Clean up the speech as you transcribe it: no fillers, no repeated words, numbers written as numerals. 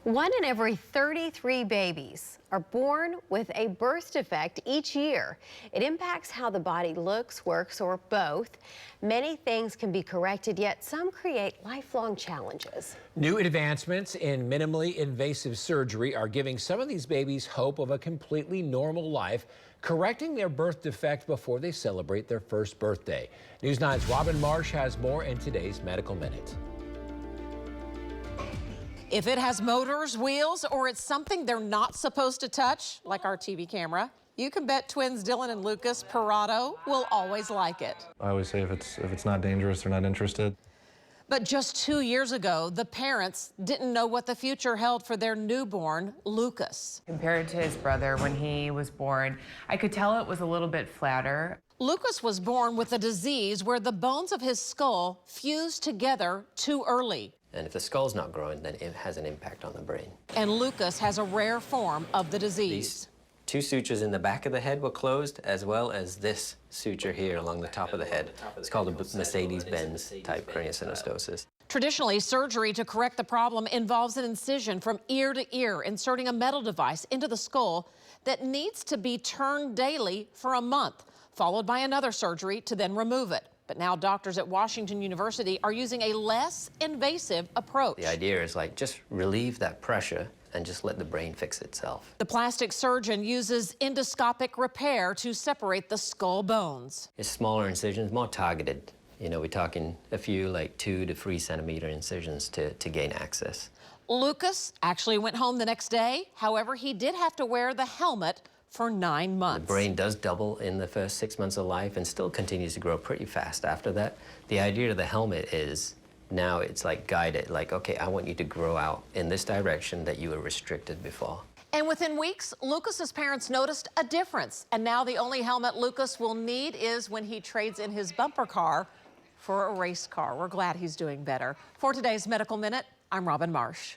1 in every 33 babies are born with a birth defect each year. It impacts how the body looks, works, or both. Many things can be corrected, yet some create lifelong challenges. New advancements in minimally invasive surgery are giving some of these babies hope of a completely normal life, correcting their birth defect before they celebrate their first birthday. News 9's Robin Marsh has more in today's Medical Minute. If it has motors, wheels, or it's something they're not supposed to touch, like our TV camera, you can bet twins Dylan and Lucas Parado will always like it. I always say if it's not dangerous, they're not interested. But just 2 years ago, the parents didn't know what the future held for their newborn, Lucas. Compared to his brother when he was born, I could tell it was a little bit flatter. Lucas was born with a disease where the bones of his skull fused together too early. And if the skull's not growing, then it has an impact on the brain. And Lucas has a rare form of the disease. These two sutures in the back of the head were closed, as well as this suture here along the top of the head. It's called a Mercedes-Benz type craniosynostosis. Traditionally, surgery to correct the problem involves an incision from ear to ear, inserting a metal device into the skull that needs to be turned daily for a month, followed by another surgery to then remove it. But now doctors at Washington University are using a less invasive approach. The idea is like just relieve that pressure and just let the brain fix itself. The plastic surgeon uses endoscopic repair to separate the skull bones. It's smaller incisions, more targeted. You know, we're talking a few like 2 to 3 centimeter incisions to gain access. Lucas actually went home the next day. However, he did have to wear the helmet for 9 months. The brain does double in the first 6 months of life and still continues to grow pretty fast after that. The idea of the helmet is now it's like guided, like, okay, I want you to grow out in this direction that you were restricted before. And within weeks, Lucas's parents noticed a difference. And now the only helmet Lucas will need is when he trades in his bumper car for a race car. We're glad he's doing better. For today's Medical Minute, I'm Robin Marsh.